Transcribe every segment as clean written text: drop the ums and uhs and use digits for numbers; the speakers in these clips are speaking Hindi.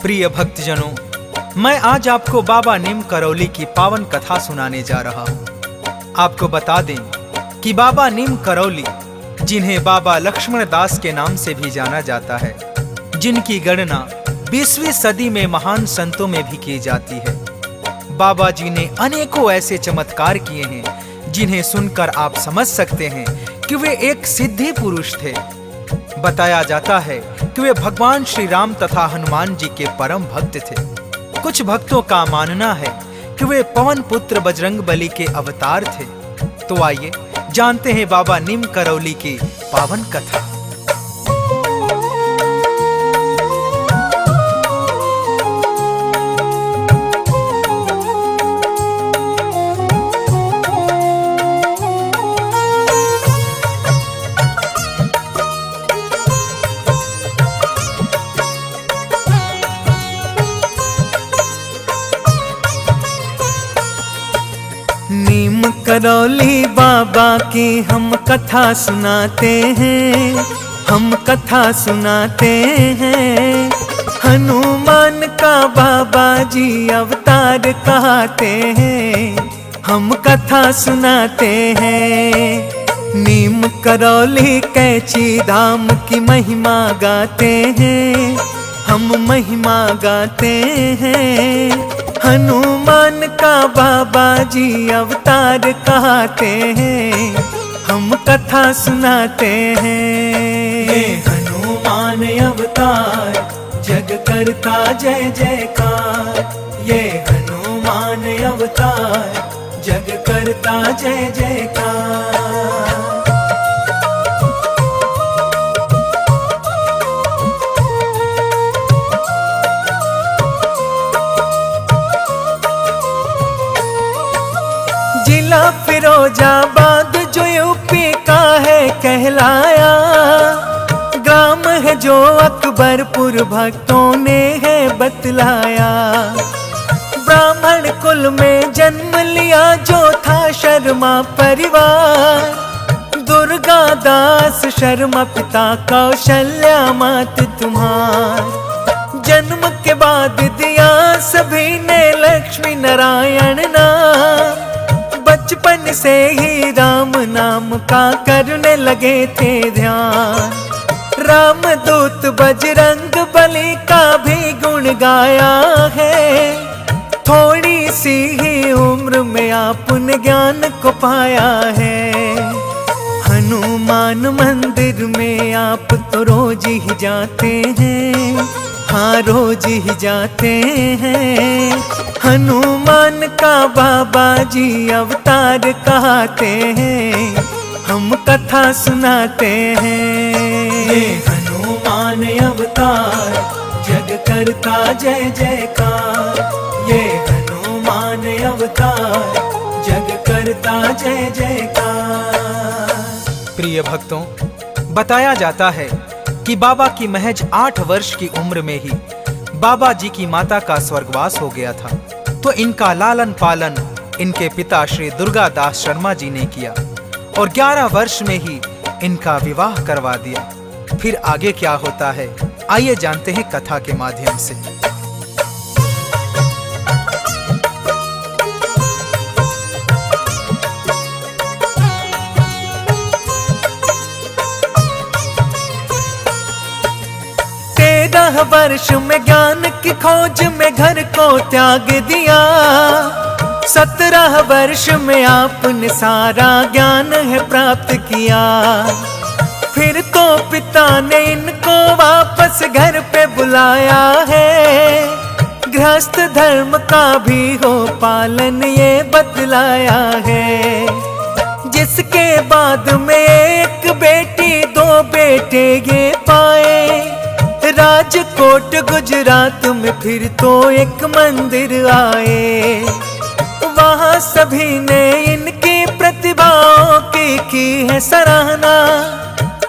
प्रिय भक्तजनों, मैं आज आपको बाबा नीम करौली की पावन कथा सुनाने जा रहा हूँ। आपको बता दें कि बाबा नीम करौली, जिन्हें बाबा लक्ष्मण दास के नाम से भी जाना जाता है, जिनकी गणना 20वीं सदी में महान संतों में भी की जाती है। बाबा जी ने अनेकों ऐसे चमत्कार किए हैं जिन्हें सुनकर आप समझ सकते हैं कि वे एक सिद्धि पुरुष थे। बताया जाता है कि वे भगवान श्री राम तथा हनुमान जी के परम भक्त थे। कुछ भक्तों का मानना है कि वे पवन पुत्र बजरंगबली के अवतार थे। तो आइए जानते हैं बाबा नीम करौली की पावन कथा। नीम करौली बाबा की हम कथा सुनाते हैं, हम कथा सुनाते हैं। हनुमान का बाबा जी अवतार कहते हैं, हम कथा सुनाते हैं। नीम करौली कैची धाम की महिमा गाते हैं, हम महिमा गाते हैं। हनुमान का बाबा जी अवतार कहते हैं, हम कथा सुनाते हैं। ये हनुमान अवतार जग करता जय जयकार, ये हनुमान अवतार जग करता जय जयकार। जिला फिरोजाबाद जो यूपी का है कहलाया, ग्राम है जो अकबरपुर भक्तों ने है बतलाया। ब्राह्मण कुल में जन्म लिया जो था शर्मा परिवार, दुर्गा दास शर्मा पिता कौशल्या मात तुम्हार। जन्म के बाद दिया सभी ने लक्ष्मी नारायण नाम, बचपन से ही राम नाम का करने लगे थे ध्यान। राम दूत बजरंग बली का भी गुण गाया है, थोड़ी सी ही उम्र में आपने ज्ञान को पाया है। हनुमान मंदिर में आप तो रोज ही जाते हैं, हाँ रोज ही जाते हैं। हनुमान का बाबा जी अवतार कहते हैं, हम कथा सुनाते हैं। ये हनुमान अवतार जग करता जय जयकार, ये हनुमान अवतार जग करता जय जयकार। प्रिय भक्तों, बताया जाता है कि बाबा की महज 8 वर्ष की उम्र में ही बाबा जी की माता का स्वर्गवास हो गया था। तो इनका लालन पालन इनके पिता श्री दुर्गा दास शर्मा जी ने किया और 11 वर्ष में ही इनका विवाह करवा दिया। फिर आगे क्या होता है, आइए जानते हैं कथा के माध्यम से। वर्ष में ज्ञान की खोज में घर को त्याग दिया, 17 वर्ष में आपने सारा ज्ञान है प्राप्त किया। फिर तो पिता ने इनको वापस घर पे बुलाया है, गृहस्थ धर्म का भी हो पालन ये बतलाया है। जिसके बाद में एक बेटी 2 बेटे ये पाए, राजकोट गुजरात में फिर तो एक मंदिर आए। वहाँ सभी ने इनकी प्रतिभाओं की है सराहना,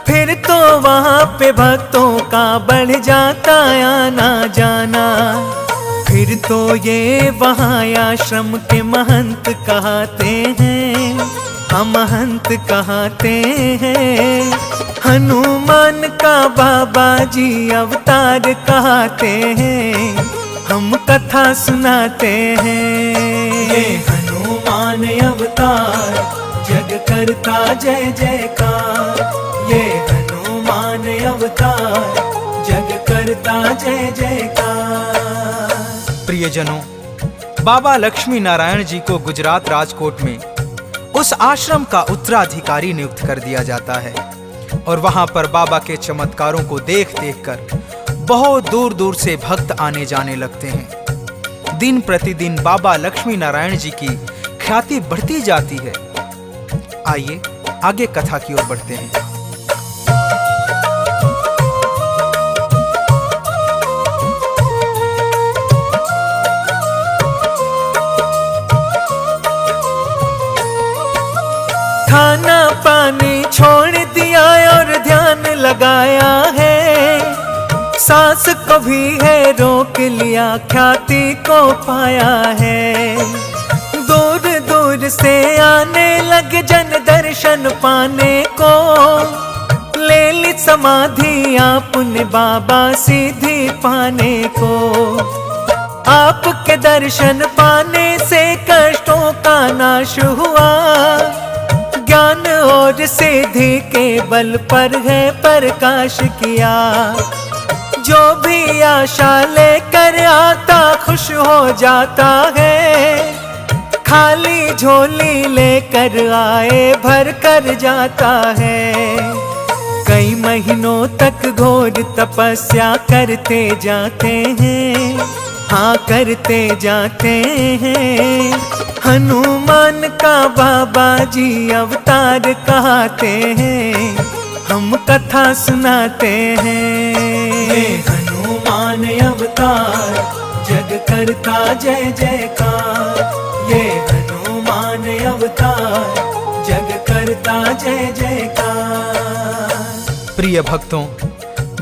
फिर तो वहाँ पे भक्तों का बढ़ जाता आना जाना। फिर तो ये वहाँ आश्रम के महंत कहते हैं, हम महंत कहते हैं। हनुमान का बाबा जी अवतार कहते हैं, कथा सुनाते हैं। ये हनुमान अवतार जग करता जय जयकार। ये हनुमान अवतार जग करता जय जयकार। प्रियजनों, बाबा लक्ष्मी नारायण जी को गुजरात राजकोट में उस आश्रम का उत्तराधिकारी नियुक्त कर दिया जाता है और वहां पर बाबा के चमत्कारों को देख देख कर बहुत दूर दूर से भक्त आने जाने लगते हैं। दिन प्रतिदिन बाबा लक्ष्मी नारायण जी की ख्याति बढ़ती जाती है। आइए आगे कथा की ओर बढ़ते हैं। खाना पानी छोड़ दिया और ध्यान लगाया है। सांस को भी है रोक लिया, ख्याति को पाया है। दूर दूर से आने लगे जन दर्शन पाने को। ले ली समाधि आपने बाबा सीधी पाने को। आपके दर्शन पाने से कष्टों का नाश हुआ। ज्ञान और सिद्धि के बल पर है प्रकाश किया। जो भी आशा लेकर आता खुश हो जाता है। खाली झोली लेकर आए भर कर जाता है। कई महीनों तक घोर तपस्या करते जाते हैं। हाँ करते जाते हैं। हनुमान का बाबा जी अवतार कहते हैं। हम कथा सुनाते हैं। ये हनुमान अवतार जग करता जय जयकार। ये हनुमान अवतार जग करता जय जयकार। प्रिय भक्तों,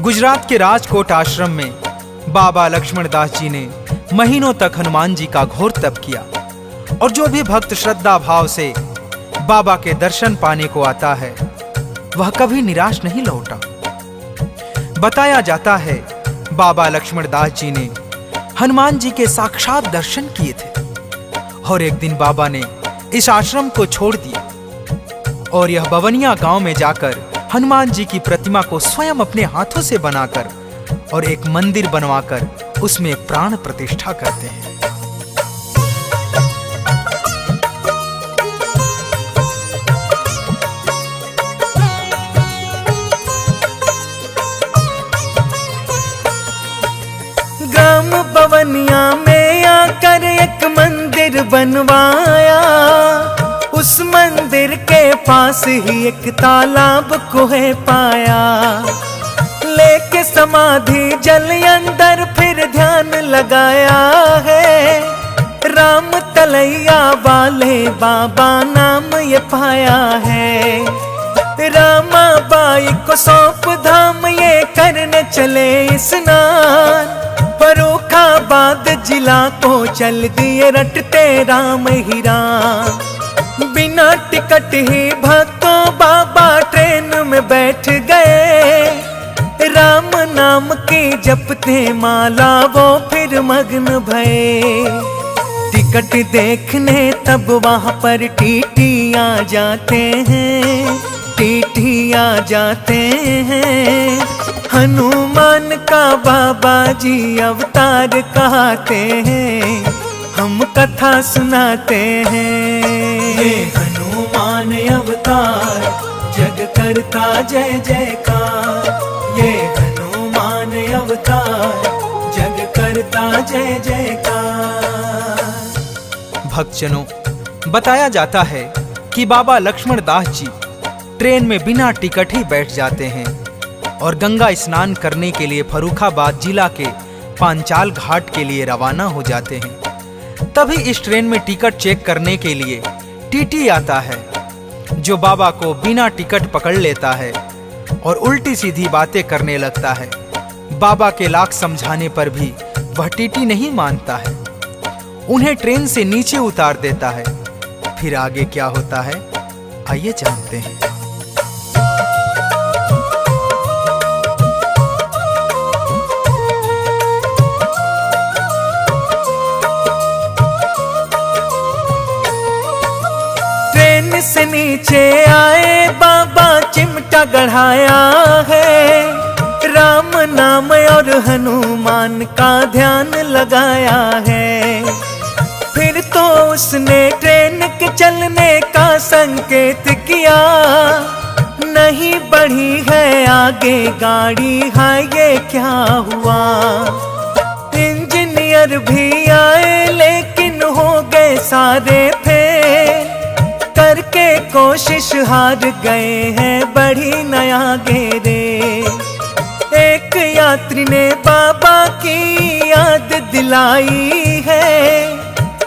गुजरात के राजकोट आश्रम में बाबा लक्ष्मण दास जी ने महीनों तक हनुमान जी का घोर तप किया और जो भी भक्त श्रद्धा भाव से बाबा के दर्शन पाने को आता है वह कभी निराश नहीं लौटा। बताया जाता है बाबा लक्ष्मण दास जी ने हनुमान जी के साक्षात दर्शन किए थे और एक दिन बाबा ने इस आश्रम को छोड़ दिया और यह बवनिया गांव में जाकर हनुमान जी की प्रतिमा को स्वयं अपने हाथों से बनाकर और एक मंदिर बनवाकर उसमें प्राण प्रतिष्ठा करते हैं। ग्राम बवनिया में आकर एक मंदिर बनवाया। उस मंदिर के पास ही एक तालाब को है पाया। लेके समाधि जल अंदर फिर ध्यान लगाया है। राम तलैया वाले बाबा नाम ये पाया है। रामा बाई को सौंप धाम ये करने चले स्नान। फर्रुखाबाद जिला को चल दिए रटते राम ही राम। बिना टिकट ही भक्तों बाबा ट्रेन में बैठ गए। राम नाम की जपते माला वो फिर मग्न भये। टिकट देखने तब वहां पर टीटी आ जाते हैं। टीटी आ जाते हैं। हनुमान का बाबा जी अवतार कहते हैं। हम कथा सुनाते हैं। ये हनुमान अवतार जग करता जय जयकार। ये हनुमान अवतार जग करता जय जयकार। भक्तजनों, बताया जाता है कि बाबा लक्ष्मण दास जी ट्रेन में बिना टिकट ही बैठ जाते हैं और गंगा स्नान करने के लिए फर्रुखाबाद जिला के पांचाल घाट के लिए रवाना हो जाते हैं। तभी इस ट्रेन में टिकट चेक करने के लिए टीटी आता है जो बाबा को बिना टिकट पकड़ लेता है और उल्टी सीधी बातें करने लगता है। बाबा के लाख समझाने पर भी वह टीटी नहीं मानता है। उन्हें ट्रेन से नीचे उतार देता है। फिर आगे क्या होता है आइए जानते हैं। से नीचे आए बाबा चिमटा गढ़ाया है, राम नाम और हनुमान का ध्यान लगाया है। फिर तो उसने ट्रेन के चलने का संकेत किया, नहीं बढ़ी है आगे गाड़ी, हाय ये क्या हुआ। इंजीनियर भी आए लेकिन हो गए सारे फेल, करके कोशिश हार गए हैं, बढ़ी नया गेरे। एक यात्री ने बाबा की याद दिलाई है,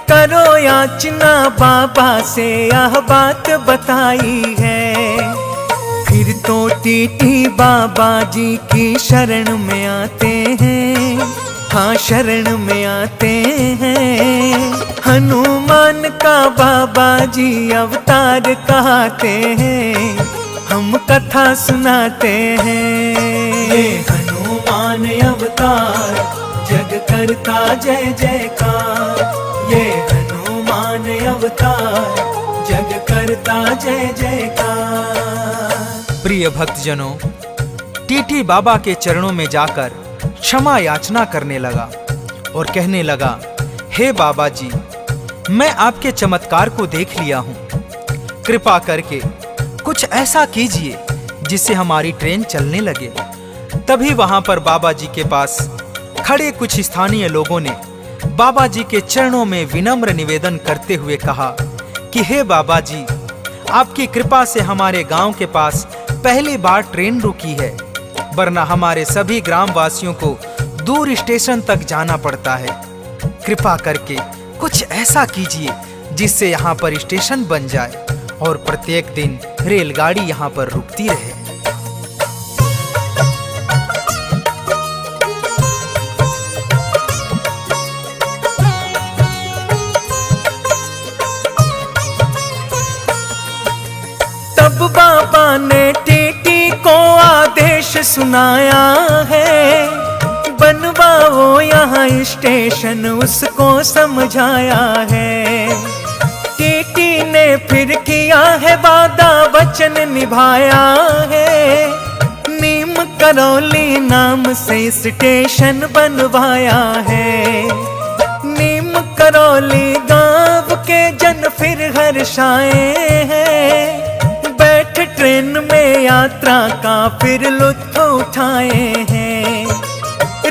करो याचना बाबा से यह बात बताई है। फिर तो टीटी बाबा जी की शरण में आते हैं, हाँ शरण में आते हैं। हनुमान का बाबा जी अवतार कहते हैं, हम कथा सुनाते हैं। ये हनुमान अवतार जग करता जय जयकार, ये हनुमान अवतार जग करता जय जयकार। प्रिय भक्तजनों, टीटी बाबा के चरणों में जाकर क्षमा याचना करने लगा और कहने लगा, हे बाबा जी, मैं आपके चमत्कार को देख लिया हूँ, कृपा करके कुछ ऐसा कीजिए जिससे हमारी ट्रेन चलने लगे। तभी वहां पर बाबा जी के पास खड़े कुछ स्थानीय लोगों ने बाबा जी के चरणों में विनम्र निवेदन करते हुए कहा कि हे बाबा जी, आपकी कृपा से हमारे गांव के पास पहली बार ट्रेन रुकी है, वरना हमारे सभी ग्रामवासियों को दूर स्टेशन तक जाना पड़ता है। कृपा करके कुछ ऐसा कीजिए जिससे यहाँ पर स्टेशन बन जाए और प्रत्येक दिन रेलगाड़ी यहाँ पर रुकती रहे। तब बाबा ने टीटी को आदेश सुनाया है, बनवाओ यहाँ स्टेशन, उसको समझाया है। टीटी ने फिर किया है वादा, वचन निभाया है, नीम करौली नाम से स्टेशन बनवाया है। नीम करौली गांव के जन फिर हर्षाए हैं, बैठ ट्रेन में यात्रा का फिर लुत्फ उठाए हैं।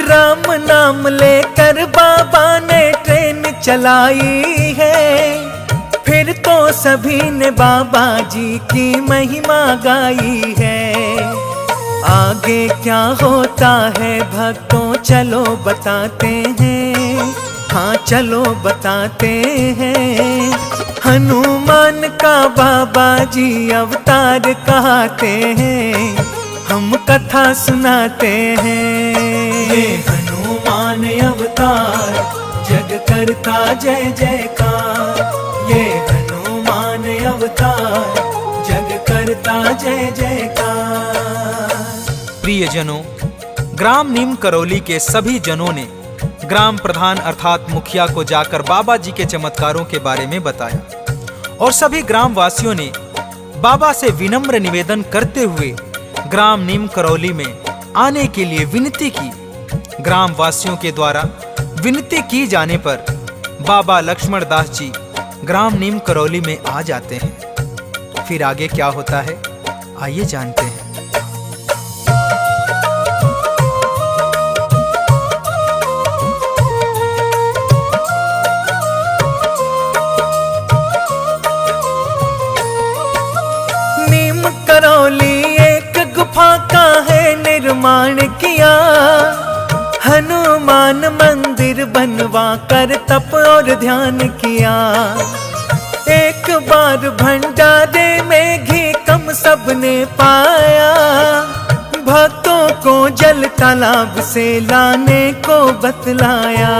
राम नाम लेकर बाबा ने ट्रेन चलाई है, फिर तो सभी ने बाबा जी की महिमा गाई है। आगे क्या होता है भक्तों चलो बताते हैं, हाँ चलो बताते हैं। हनुमान का बाबा जी अवतार कहते हैं, हम कथा सुनाते हैं। ये हनुमान अवतार जग करता जय जयकार, ये हनुमान अवतार जग करता जय जयकार। प्रियजनों, ग्राम नीम करौली के सभी जनों ने ग्राम प्रधान अर्थात मुखिया को जाकर बाबा जी के चमत्कारों के बारे में बताया और सभी ग्रामवासियों ने बाबा से विनम्र निवेदन करते हुए ग्राम नीम करौली में आने के लिए विनती की। ग्रामवासियों के द्वारा विनती की जाने पर बाबा लक्ष्मण दास जी ग्राम नीम करौली में आ जाते हैं। फिर आगे क्या होता है आइए जानते हैं। नीम करौली एक गुफा का है निर्माण किया, हनुमान मंदिर बनवा कर तप और ध्यान किया। एक बार भंडारे में घी कम सबने पाया, भक्तों को जल तालाब से लाने को बतलाया।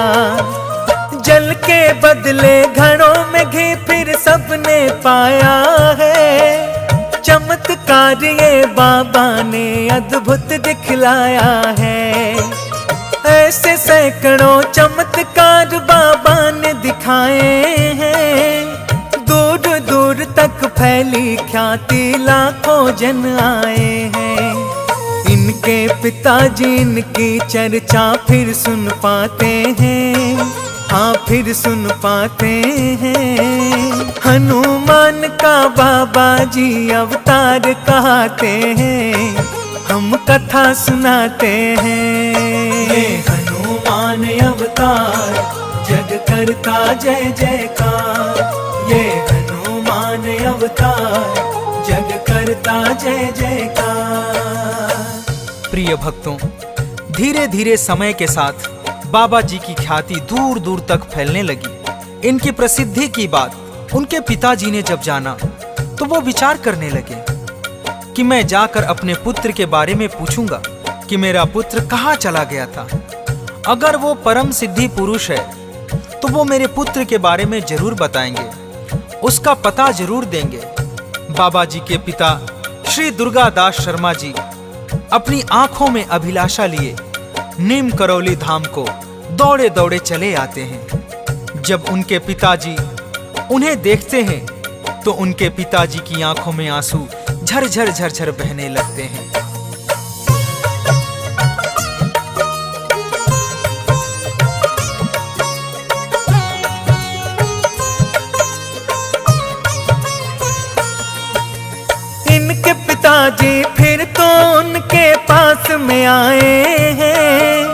जल के बदले घड़ों में घी फिर सबने पाया है, चमत्कार ये बाबा ने अद्भुत दिखलाया है। ऐसे सैकड़ों चमत्कार बाबा ने दिखाए हैं, दूर दूर तक फैली ख्याति लाखों जन आए हैं। इनके पिताजी इनकी चर्चा फिर सुन पाते हैं, हाँ फिर सुन पाते हैं। हनुमान का बाबा जी अवतार कहते हैं, हम कथा सुनाते हैं। ये हनुमान अवतार जग करता जय जयकार, ये हनुमान अवतार जग करता जय जयकार। प्रिय भक्तों, धीरे धीरे समय के साथ बाबा जी की ख्याति दूर दूर तक फैलने लगी। इनकी प्रसिद्धि की बात उनके पिताजी ने जब जाना तो वो विचार करने लगे कि मैं जाकर अपने पुत्र के बारे में पूछूंगा कि मेरा पुत्र कहाँ चला गया था। अगर वो परम सिद्धि पुरुष है तो वो मेरे पुत्र के बारे में जरूर बताएंगे, उसका पता जरूर देंगे। बाबा जी के पिता श्री दुर्गादास शर्मा जी अपनी आंखों में अभिलाषा लिए नीम करौली धाम को दौड़े दौड़े चले आते हैं। जब उनके पिताजी उन्हें देखते हैं तो उनके पिताजी की आंखों में आंसू झरझर झरझर बहने लगते हैं। इनके पिताजी फिर तो उनके पास में आए हैं,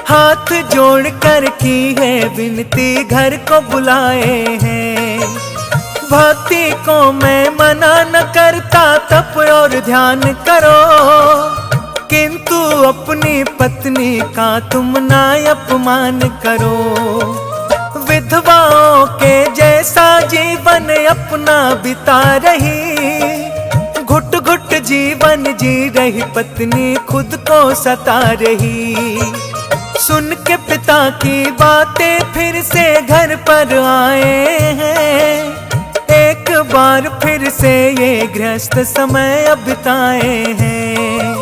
हाथ जोड़ कर की है विनती घर को बुलाए हैं। भक्ति को मैं मना न करता, तप और ध्यान करो, किंतु अपनी पत्नी का तुम ना अपमान करो। विधवाओं के जैसा जीवन अपना बिता रही, घुट घुट जीवन जी रही पत्नी खुद को सता रही। सुन के पिता की बातें फिर से घर पर आए हैं, एक बार फिर से ये गृहस्थ समय बिताए हैं।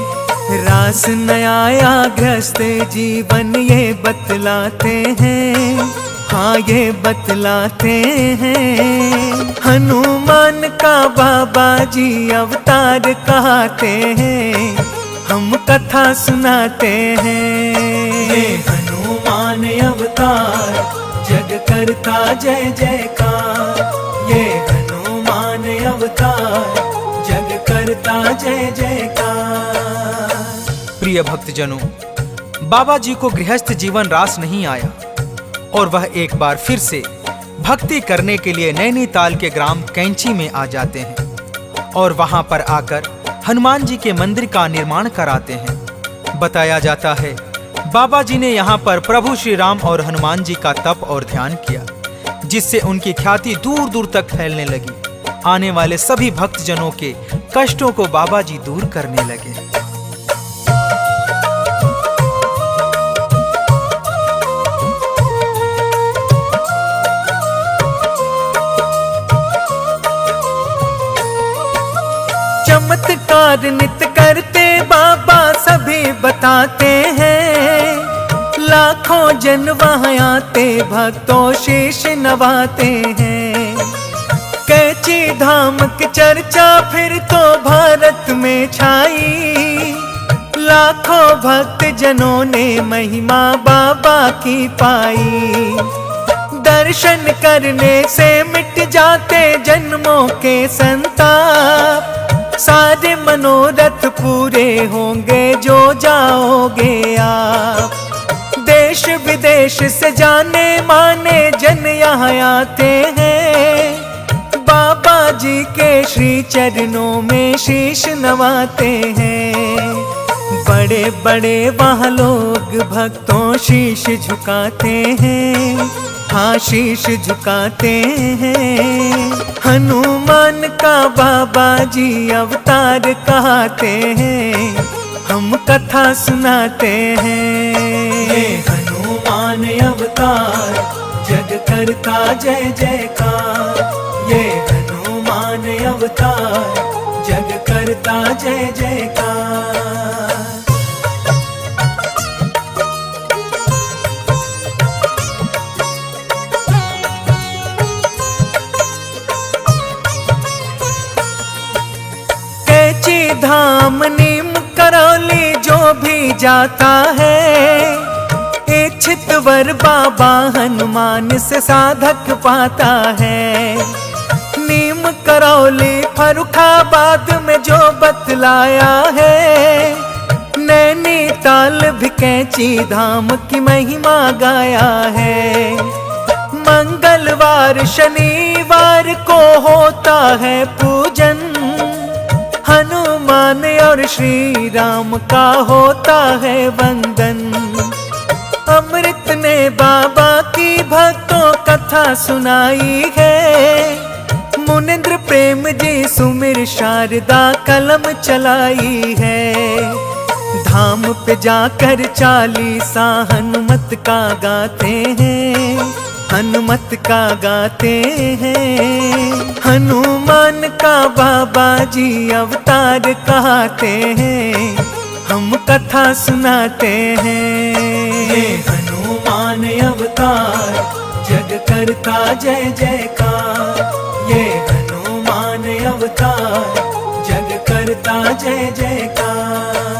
रास न आया गृहस्थ जीवन ये बतलाते हैं, हाँ ये बतलाते हैं। हनुमान का बाबा जी अवतार कहते हैं, हम कथा सुनाते हैं। ये हनुमान अवतार जग करता जय जयकार, ये हनुमान अवतार जग करता जय जयकार। प्रिय भक्तजनों, बाबा जी को गृहस्थ जीवन रास नहीं आया और वह एक बार फिर से भक्ति करने के लिए नैनीताल के ग्राम कैंची में आ जाते हैं और वहां पर आकर हनुमान जी के मंदिर का निर्माण कराते हैं। बताया जाता है बाबा जी ने यहाँ पर प्रभु श्री राम और हनुमान जी का तप और ध्यान किया, जिससे उनकी ख्याति दूर दूर तक फैलने लगी। आने वाले सभी भक्तजनों के कष्टों को बाबा जी दूर करने लगे। चमत्कार नित करते बाबा सभी बताते हैं, लाखों जन वहाँ आते भक्तों शीश नवाते हैं। कैची धाम की चर्चा फिर तो भारत में छाई, लाखों भक्त जनों ने महिमा बाबा की पाई। दर्शन करने से मिट जाते जन्मों के संताप, सारे मनोरथ पूरे होंगे जो जाओगे आप। देश विदेश से जाने माने जन यहाँ आते हैं, बाबा जी के श्री चरणों में शीश नवाते हैं। बड़े बड़े वहाँ लोग भक्तों शीश झुकाते हैं, हाँ शीश झुकाते हैं। हनुमान का बाबा जी अवतार कहते हैं, हम कथा सुनाते हैं। ये हनुमान अवतार जग करता जय जयकार, ये हनुमान अवतार जग करता जय जयकार। धाम नीम करौली जो भी जाता है, इच्छित वर बाबा हनुमान से साधक पाता है। नीम करौली फर्रुखाबाद में जो बतलाया है, नैनीताल भी कैंची धाम की महिमा गाया है। मंगलवार शनिवार को होता है पूजन, हनुमान और श्री राम का होता है वंदन। अमृत ने बाबा की भक्तों कथा सुनाई है, मुनिंद्र प्रेम जी सुमिर शारदा कलम चलाई है। धाम पे जाकर चालीसा हनुमत का गाते हैं, हनुमत का गाते हैं। हनुमान का बाबा जी अवतार कहते हैं, हम कथा सुनाते हैं। ये हनुमान अवतार जग करता जय जयकार, ये हनुमान अवतार जग करता जय जयकार।